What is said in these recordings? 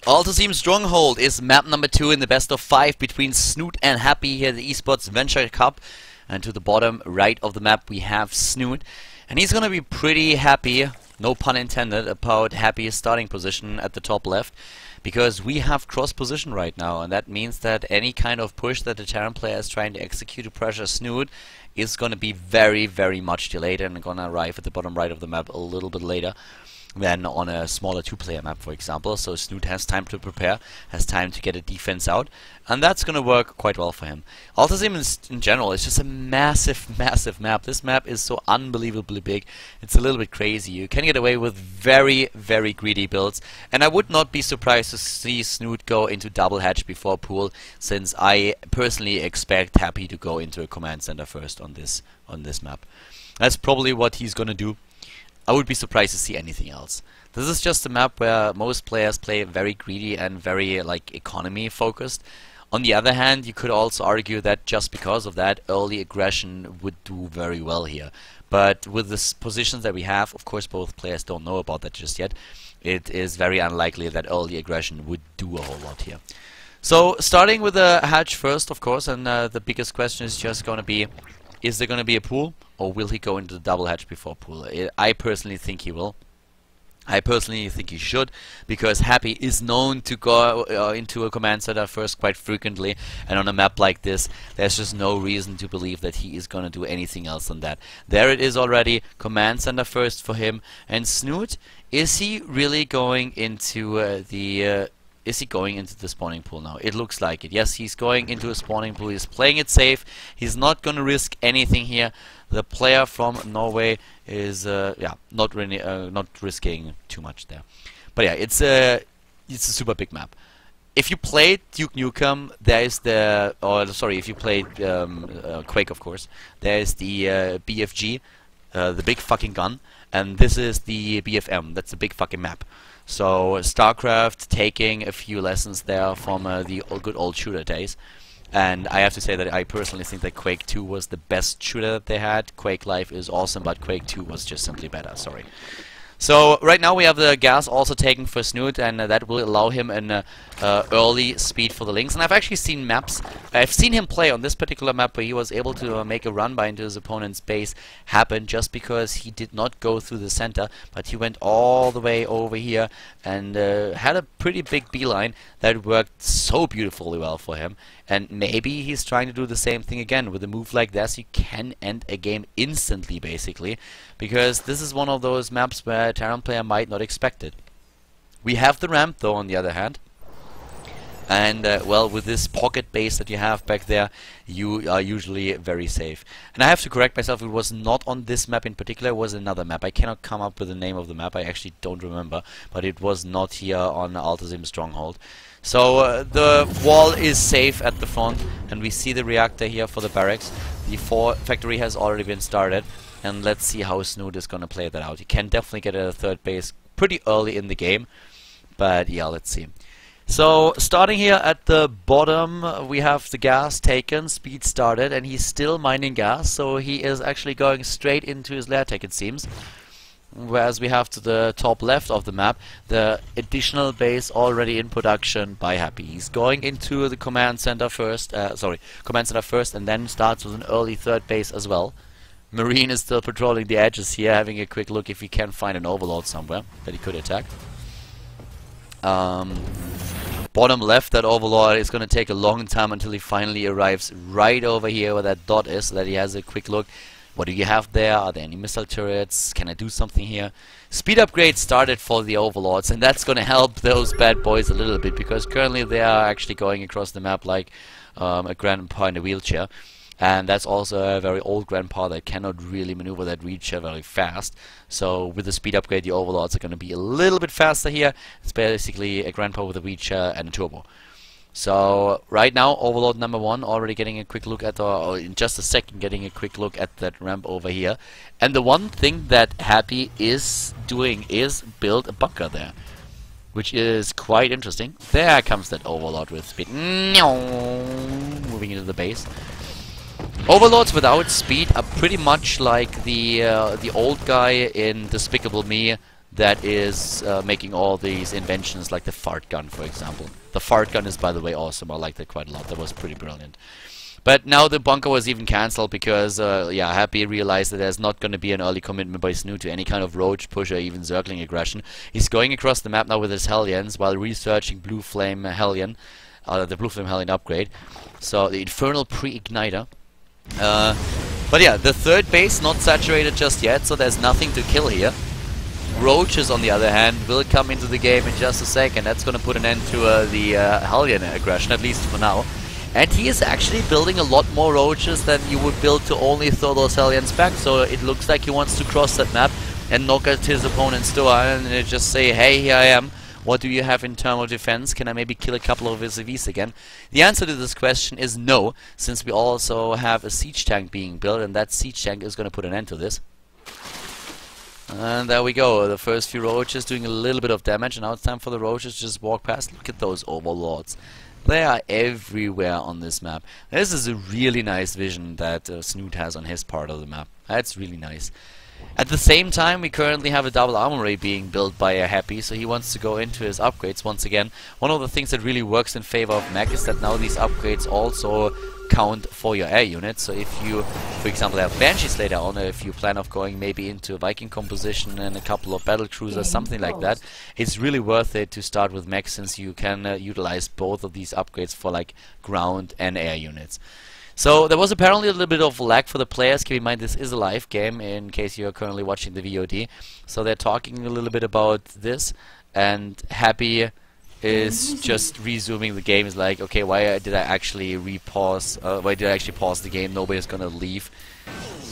Team Stronghold is map number 2 in the best of 5 between Snute and Happy here at the Esports Venture Cup. And to the bottom right of the map we have Snute. And he's gonna be pretty happy, no pun intended, about Happy's starting position at the top left. Because we have cross position right now, and that means that any kind of push that the Terran player is trying to execute to pressure Snute is gonna be very, very much delayed and gonna arrive at the bottom right of the map a little bit later than on a smaller two-player map, for example. So Snute has time to prepare, has time to get a defense out, and that's going to work quite well for him. Team in general is just a massive, massive map. This map is so unbelievably big. It's a little bit crazy. You can get away with very, very greedy builds, and I would not be surprised to see Snute go into double hatch before pool, since I personally expect Happy to go into a command center first on this map. That's probably what he's going to do. I would be surprised to see anything else. This is just a map where most players play very greedy and very economy focused. On the other hand, you could also argue that just because of that, early aggression would do very well here. But with the positions that we have, of course both players don't know about that just yet, it is very unlikely that early aggression would do a whole lot here. So starting with the hatch first, of course, and the biggest question is just going to be, is there going to be a pool, or will he go into the double hatch before pool? I personally think he will. I personally think he should, because Happy is known to go into a command center first quite frequently, and on a map like this, there's just no reason to believe that he is going to do anything else than that. There it is already, command center first for him. And Snute, is he really going into is he going into the spawning pool now? It looks like it. Yes, he's going into a spawning pool. He's playing it safe. He's not going to risk anything here. The player from Norway is not really not risking too much there. But yeah, it's a super big map. If you played Duke Nukem, there is the if you played Quake, of course, there is the BFG, the big fucking gun, and this is the BFM. That's a big fucking map. So StarCraft taking a few lessons there from the good old shooter days. And I have to say that I personally think that Quake 2 was the best shooter that they had. Quake Live is awesome, but Quake 2 was just simply better, sorry. So right now we have the gas also taken for Snute, and that will allow him an early speed for the links. And I've actually seen maps, I've seen him play on this particular map where he was able to make a run by into his opponent's base happen just because he did not go through the center, but he went all the way over here and had a pretty big beeline that worked so beautifully well for him. And maybe he's trying to do the same thing again. With a move like this, you can end a game instantly, basically, because this is one of those maps where a Terran player might not expect it. We have the ramp, though, on the other hand. And, well, with this pocket base that you have back there, you are usually very safe. And I have to correct myself, it was not on this map in particular, it was another map. I cannot come up with the name of the map, I actually don't remember, but it was not here on Team Stronghold. So the wall is safe at the front, and we see the reactor here for the barracks. The factory has already been started, and let's see how Snute is going to play that out. He can definitely get a third base pretty early in the game, but yeah, let's see. So starting here at the bottom, we have the gas taken, speed started, and he's still mining gas, so he is actually going straight into his lair tech, it seems. Whereas we have to the top left of the map the additional base already in production by Happy. He's going into the command center first, and then starts with an early third base as well. Marine is still patrolling the edges here, having a quick look if he can find an overlord somewhere that he could attack. Bottom left, that overlord is going to take a long time until he finally arrives right over here where that dot is, so that he has a quick look. What do you have there? Are there any missile turrets? Can I do something here? Speed upgrade started for the overlords, and that's going to help those bad boys a little bit, because currently they are actually going across the map like a grandpa in a wheelchair. And that's also a very old grandpa that cannot really maneuver that wheelchair very fast. So with the speed upgrade, the overlords are going to be a little bit faster here. It's basically a grandpa with a wheelchair and a turbo. So right now, Overlord number 1 already getting a quick look at, or in just a second getting a quick look at that ramp over here. And the one thing that Happy is doing is build a bunker there, which is quite interesting. There comes that Overlord with speed, moving into the base. Overlords without speed are pretty much like the old guy in Despicable Me, that is making all these inventions like the fart gun, for example. The fart gun is, by the way, awesome. I liked it quite a lot. That was pretty brilliant. But now the bunker was even cancelled because, yeah, Happy realized that there's not going to be an early commitment by Snute to any kind of roach push or even circling aggression. He's going across the map now with his Hellions while researching Blue Flame Hellion, the Blue Flame Hellion upgrade. So the Infernal Pre-Igniter. But yeah, the third base not saturated just yet, so there's nothing to kill here. Roaches, on the other hand, will come into the game in just a second. That's going to put an end to the Hellion aggression, at least for now. And he is actually building a lot more roaches than you would build to only throw those Hellions back. So it looks like he wants to cross that map and knock at his opponent's door and just say, hey, here I am. What do you have in terms of defense? Can I maybe kill a couple of his ZvTs again? The answer to this question is no, since we also have a siege tank being built, and that siege tank is going to put an end to this. And there we go, the first few roaches doing a little bit of damage, and now it's time for the roaches to just walk past. Look at those overlords. They are everywhere on this map. This is a really nice vision that Snute has on his part of the map. That's really nice. At the same time, we currently have a double armory being built by Happy, so he wants to go into his upgrades once again. One of the things that really works in favor of Mech is that now these upgrades also count for your air units. So if you, for example, have Banshees later on, or if you plan of going maybe into a Viking composition and a couple of battle cruisers, something like that, it's really worth it to start with Mech, since you can utilize both of these upgrades for like ground and air units. So there was apparently a little bit of lag for the players. Keep in mind this is a live game in case you're currently watching the VOD. So they're talking a little bit about this, and Happy is just resuming the game. Is like, okay, why did I actually pause the game? Nobody's gonna leave.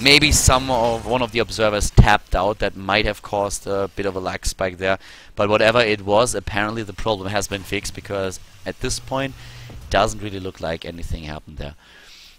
Maybe one of the observers tapped out. That might have caused a bit of a lag spike there. But whatever it was, apparently the problem has been fixed, because at this point it doesn't really look like anything happened there.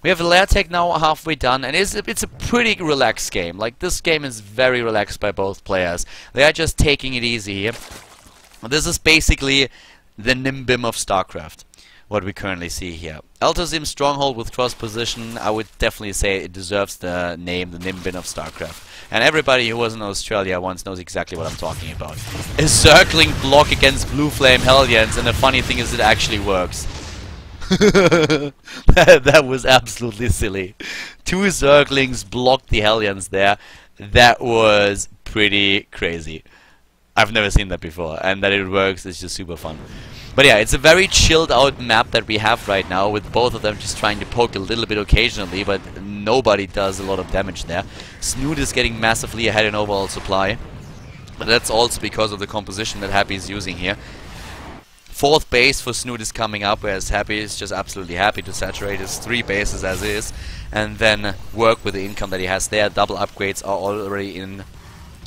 We have the lair tech now halfway done, and it's a pretty relaxed game. Like, this game is very relaxed by both players. They are just taking it easy here. This is basically the Nimbim of StarCraft, what we currently see here. Altazim Stronghold with cross position, I would definitely say it deserves the name, the Nimbin of StarCraft. And everybody who was in Australia once knows exactly what I'm talking about. A circling block against Blue Flame Hellions, and the funny thing is it actually works. that was absolutely silly. Two circlings blocked the Hellions there. That was pretty crazy. I've never seen that before, and that it works is just super fun. But yeah, it's a very chilled out map that we have right now, with both of them just trying to poke a little bit occasionally, but nobody does a lot of damage there. Snute is getting massively ahead in overall supply, but that's also because of the composition that Happy is using here. Fourth base for Snute is coming up, whereas Happy is just absolutely happy to saturate his 3 bases as is, and then work with the income that he has there. Double upgrades are already in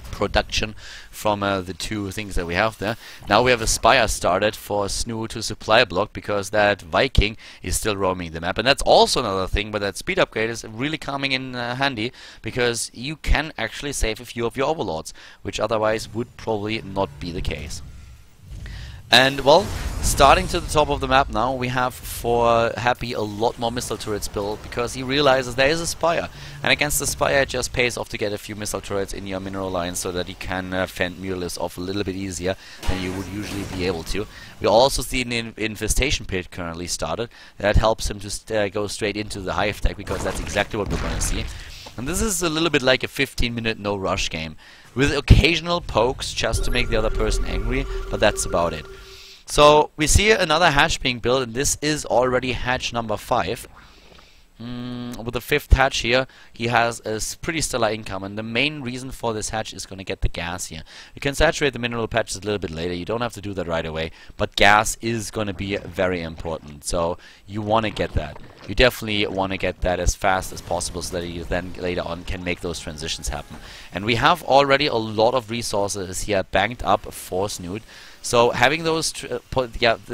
production from the 2 things that we have there. Now we have a Spire started for Snute to supply block, because that Viking is still roaming the map, and that's also another thing. But that speed upgrade is really coming in handy, because you can actually save a few of your overlords, which otherwise would probably not be the case. And, well, starting to the top of the map now, we have for Happy a lot more missile turrets built, because he realizes there is a Spire. And against the Spire, it just pays off to get a few missile turrets in your mineral lines, so that he can fend muralists off a little bit easier than you would usually be able to. We also see an infestation pit currently started. That helps him to go straight into the hive tech, because that's exactly what we're going to see. And this is a little bit like a 15-minute no-rush game, with occasional pokes just to make the other person angry, but that's about it. So we see another hatch being built, and this is already hatch number 5. With the 5th hatch here, he has a pretty stellar income, and the main reason for this hatch is going to get the gas here. You can saturate the mineral patches a little bit later, you don't have to do that right away, but gas is going to be very important, so you want to get that. You definitely want to get that as fast as possible, so that you then later on can make those transitions happen. And we have already a lot of resources here banked up for Snute. So having those,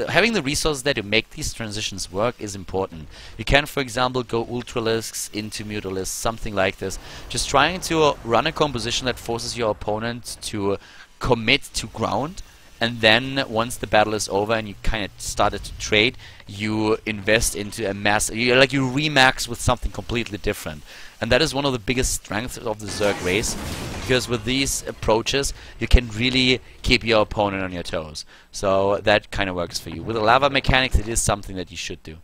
having the resources there to make these transitions work is important. You can, for example, go Ultralisks into Mutalisks, something like this. Just trying to run a composition that forces your opponent to commit to ground and then once the battle is over and you kind of started to trade, you invest into a mass, you remax with something completely different. And that is one of the biggest strengths of the Zerg race, because with these approaches you can really keep your opponent on your toes. So that kind of works for you. With the lava mechanics, it is something that you should do.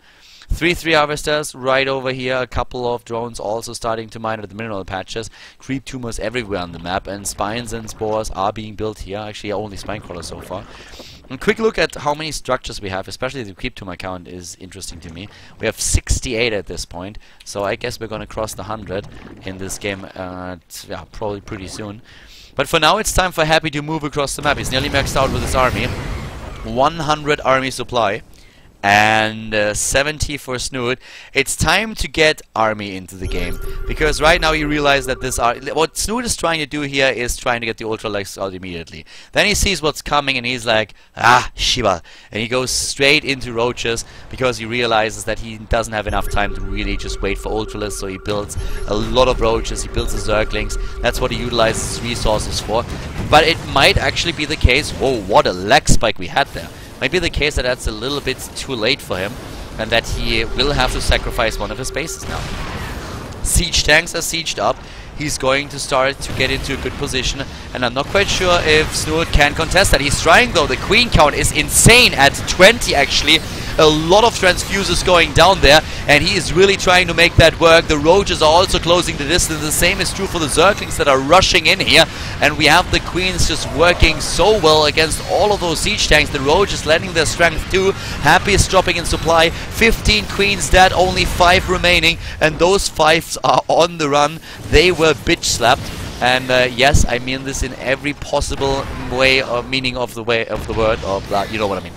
3-3 harvesters right over here, a couple of drones also starting to mine at the mineral patches, creep tumors everywhere on the map, and spines and spores are being built here. Actually only spine crawlers so far. A quick look at how many structures we have, especially the creep tumor count is interesting to me. We have 68 at this point, so I guess we're gonna cross the 100 in this game, yeah, probably pretty soon. But for now it's time for Happy to move across the map. He's nearly maxed out with his army. 100 army supply. And 70 for Snute. It's time to get army into the game, because right now you realize that what Snute is trying to do here is trying to get the ultralights out immediately. Then he sees what's coming and he's like, ah, Shiva, and he goes straight into roaches, because he realizes that he doesn't have enough time to really just wait for ultralights, so he builds a lot of roaches, he builds the Zerglings. That's what he utilizes resources for. But it might actually be the case, whoa, what a lag spike we had there. Might be the case that that's a little bit too late for him, and that he will have to sacrifice one of his bases now. Siege tanks are sieged up. He's going to start to get into a good position, and I'm not quite sure if Snute can contest that. He's trying though. The queen count is insane at 20 actually. A lot of transfuses going down there, and he is really trying to make that work. The roaches are also closing the distance. The same is true for the Zerglings that are rushing in here, and we have the queens just working so well against all of those siege tanks. The roaches lending their strength too. Happy is dropping in supply. 15 queens dead, only 5 remaining, and those 5s are on the run. They were bitch slapped. And yes, I mean this in every possible way or meaning of the word, or blah, you know what I mean.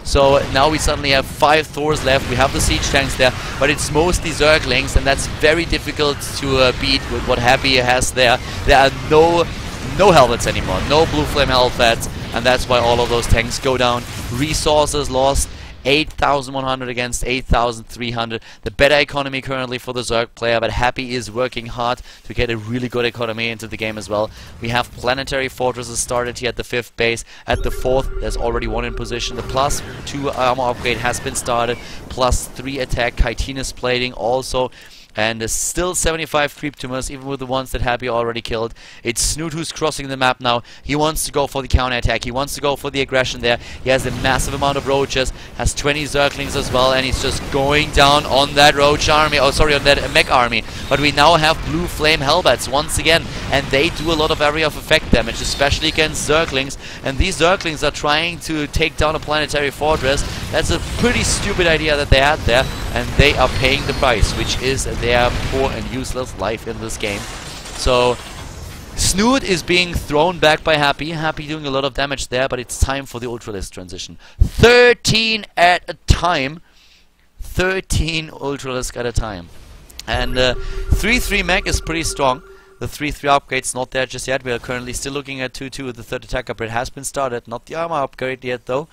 So now we suddenly have 5 Thors left. We have the siege tanks there, but it's mostly Zerglings, and that's very difficult to beat with what Happy has there. There are no helmets anymore, no blue flame helmets, and that's why all of those tanks go down. Resources lost. 8,100 against 8,300. The better economy currently for the Zerg player, but Happy is working hard to get a really good economy into the game as well. We have planetary fortresses started here at the 5th base. At the 4th, there's already one in position. The +2 armor upgrade has been started. +3 attack, chitinous plating also. And still 75 creep tumors, even with the ones that Happy already killed. It's Snute who's crossing the map now. He wants to go for the counter-attack. He wants to go for the aggression there. He has a massive amount of roaches. Has 20 Zerglings as well. And he's just going down on that roach army. Oh, sorry, on that mech army. But we now have blue flame hellbats once again. And they do a lot of area of effect damage, especially against Zerglings. And these Zerglings are trying to take down a planetary fortress. That's a pretty stupid idea that they had there. And they are paying the price, which is their poor and useless life in this game. So Snute is being thrown back by Happy. Happy doing a lot of damage there, but it's time for the Ultralisk transition. 13 at a time. 13 Ultralisk at a time. And 3-3 mech is pretty strong. The 3-3 upgrade's not there just yet. We are currently still looking at 2-2. The 3rd attack upgrade has been started. Not the armor upgrade yet though.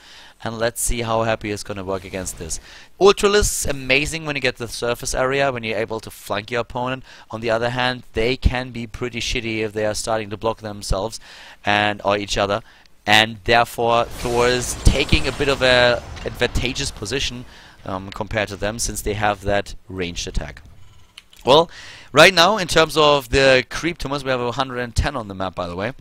And let's see how Happy is going to work against this. Ultralisk's amazing when you get the surface area, when you're able to flank your opponent. On the other hand, they can be pretty shitty if they are starting to block themselves or each other. And therefore, Thor is taking a bit of a advantageous position compared to them, since they have that ranged attack. Well, right now, in terms of the creep tumors, we have 110 on the map, by the way.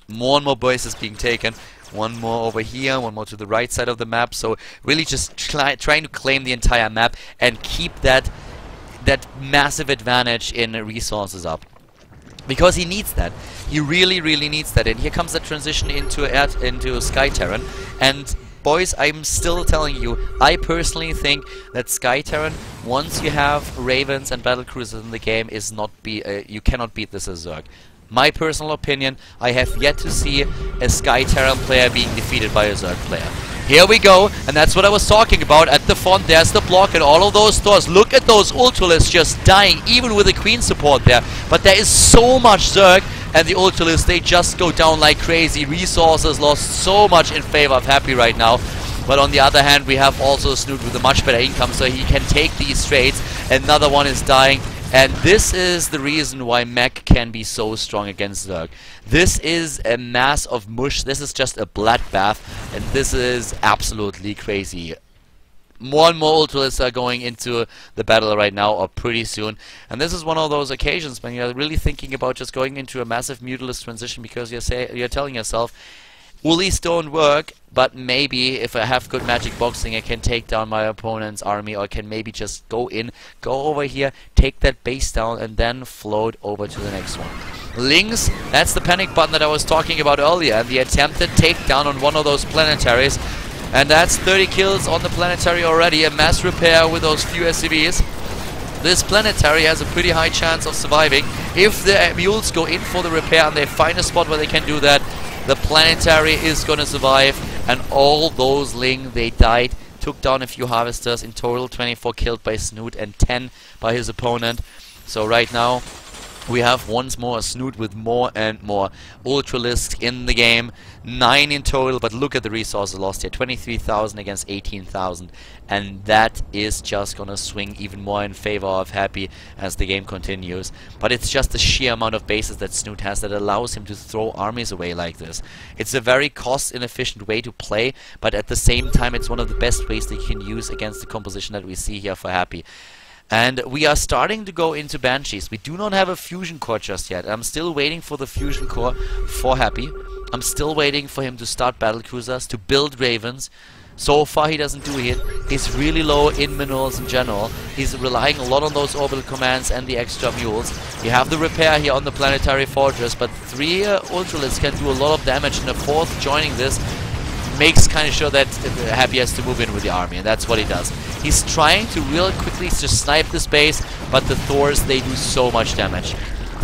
More and more bases being taken. One more over here, one more to the right side of the map. So really just trying to claim the entire map and keep that massive advantage in resources up. Because he needs that. He really, really needs that. And here comes the transition into Sky Terran. And boys, I'm still telling you, I personally think that Sky Terran, once you have Ravens and Battlecruisers in the game, is not you cannot beat this as Zerg. My personal opinion, I have yet to see a Sky Terran player being defeated by a Zerg player. Here we go, and that's what I was talking about. At the front, there's the block and all of those Thors. Look at those Ultralisks just dying, even with the Queen support there. But there is so much Zerg, and the Ultralisks, they just go down like crazy. Resources lost so much in favor of Happy right now. But on the other hand, we have also Snute with a much better income, so he can take these trades. Another one is dying. And this is the reason why Mech can be so strong against Zerg. This is a mass of mush. This is just a bloodbath, and this is absolutely crazy. More and more Ultralists are going into the battle right now, or pretty soon. And this is one of those occasions when you're really thinking about just going into a massive Mutalist transition, because you're telling yourself, Ulis don't work, but maybe if I have good magic boxing, I can take down my opponent's army, or I can maybe just go over here, take that base down, and then float over to the next one. Lings, that's the panic button that I was talking about earlier, and the attempted takedown on one of those planetaries. And that's 30 kills on the planetary already, a mass repair with those few SCVs. This planetary has a pretty high chance of surviving. If the mules go in for the repair and they find a spot where they can do that, the planetary is gonna survive. And all those Ling, they died. Took down a few harvesters. In total, 24 killed by Snute and 10 by his opponent. So right now, we have once more a Snute with more and more Ultralists in the game. 9 in total, but look at the resources lost here. 23,000 against 18,000. And that is just gonna swing even more in favor of Happy as the game continues. But it's just the sheer amount of bases that Snute has that allows him to throw armies away like this. It's a very cost-inefficient way to play, but at the same time it's one of the best ways that you can use against the composition that we see here for Happy. And we are starting to go into Banshees. We do not have a Fusion Core just yet. I'm still waiting for the Fusion Core for Happy. I'm still waiting for him to start Battle Cruisers, to build Ravens. So far he doesn't do it. He's really low in minerals in general. He's relying a lot on those orbital commands and the extra mules. You have the repair here on the Planetary Fortress, but 3 Ultralists can do a lot of damage, and a 4th joining this makes kind of sure that Happy has to move in with the army, and that's what he does. He's trying to real quickly just snipe this base, but the Thors, they do so much damage.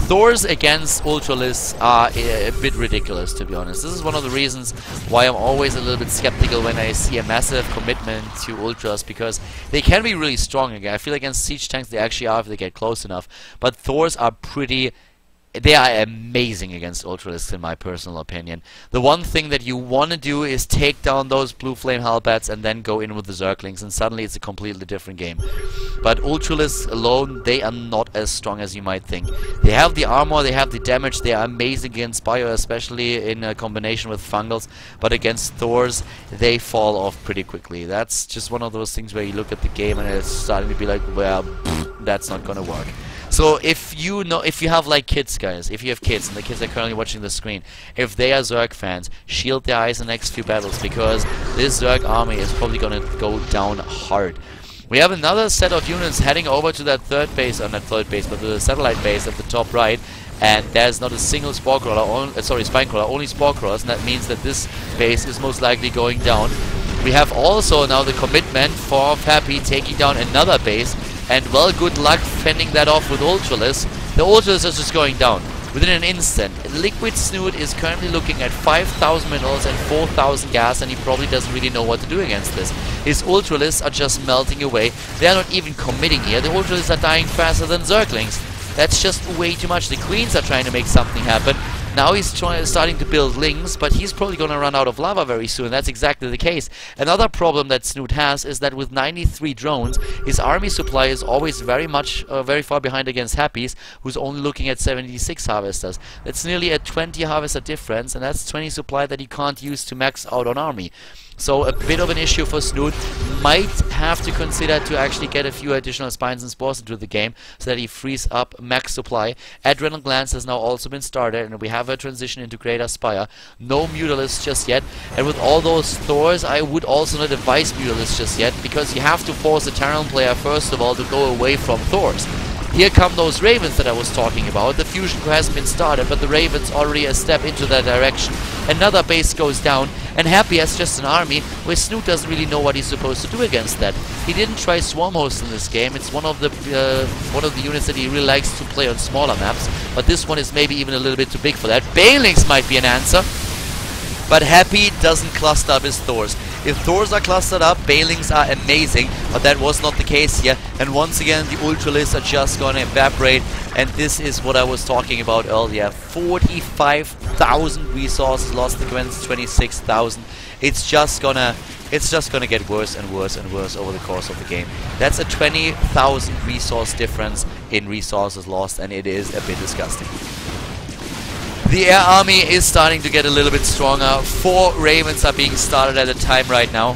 Thors against Ultralists are a bit ridiculous, to be honest. This is one of the reasons why I'm always a little bit skeptical when I see a massive commitment to Ultras, because they can be really strong again. I feel against siege tanks they actually are if they get close enough, but Thors are pretty... They are amazing against Ultralists, in my personal opinion. The one thing that you want to do is take down those Blue Flame Hellbats and then go in with the Zerglings, and suddenly it's a completely different game. But Ultralists alone, they are not as strong as you might think. They have the armor, they have the damage, they are amazing against Bio, especially in a combination with Fungals, but against Thors, they fall off pretty quickly. That's just one of those things where you look at the game and it's starting to be like, well, that's not gonna work. So if you have like kids, guys, if you have kids, and the kids are currently watching the screen, if they are Zerg fans, shield their eyes in the next few battles, because this Zerg army is probably gonna go down hard. We have another set of units heading over to that third base, or not third base, but the satellite base at the top right, and there's not a single spore crawler, spine crawler, only spore crawlers, and that means that this base is most likely going down. We have also now the commitment for Happy taking down another base. And well, good luck fending that off with Ultralists. The Ultralists are just going down within an instant. Liquid Snute is currently looking at 5,000 minerals and 4,000 gas, and he probably doesn't really know what to do against this. His Ultralists are just melting away. They are not even committing here. The Ultralists are dying faster than Zerglings. That's just way too much. The Queens are trying to make something happen. Now he's starting to build Lings, but he's probably going to run out of lava very soon. That's exactly the case. Another problem that Snute has is that with 93 drones, his army supply is always very far behind against Happy's, who's only looking at 76 harvesters. That's nearly a 20 harvester difference, and that's 20 supply that he can't use to max out on army. So a bit of an issue for Snute. Might have to consider to actually get a few additional spines and spores into the game so that he frees up max supply. Adrenal Glands has now also been started, and we have a transition into Greater Spire. No Mutalists just yet, and with all those Thors, I would also not advise Mutalists just yet, because you have to force a Terran player first of all to go away from Thors. Here come those Ravens that I was talking about. The Fusion Core hasn't been started, but the Ravens already a step into that direction. Another base goes down, and Happy has just an army where Snute doesn't really know what he's supposed to do against that. He didn't try Swarm Host in this game. It's one of the units that he really likes to play on smaller maps, but this one is maybe even a little bit too big for that. Banelings might be an answer, but Happy doesn't cluster up his Thors. If Thors are clustered up, Bailings are amazing, but that was not the case here. And once again, the Ultralists are just gonna evaporate, and this is what I was talking about earlier. 45,000 resources lost against 26,000. It's just gonna get worse and worse and worse over the course of the game. That's a 20,000 resource difference in resources lost, and it is a bit disgusting. The air army is starting to get a little bit stronger. 4 Ravens are being started at a time right now.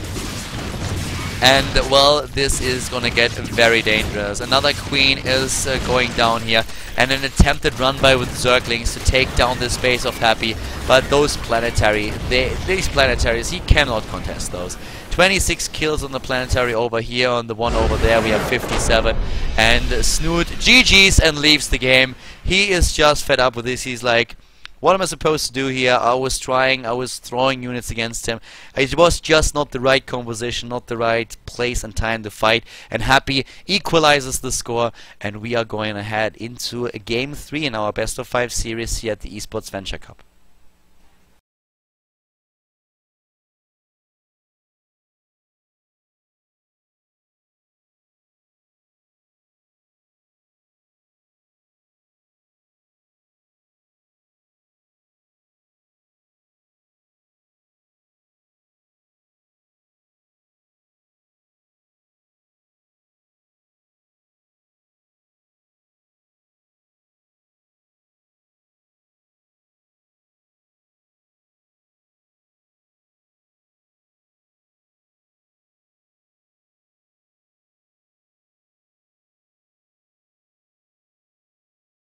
And, well, this is gonna get very dangerous. Another Queen is going down here. And an attempted run-by with Zerglings to take down this base of Happy. But those Planetary, these Planetaries, he cannot contest those. 26 kills on the Planetary over here. On the one over there we have 57. And Snute GG's and leaves the game. He is just fed up with this. He's like, what am I supposed to do here? I was throwing units against him. It was just not the right composition, not the right place and time to fight. And Happy equalizes the score, and we are going ahead into Game 3 in our best of 5 series here at the Esports Venture Cup.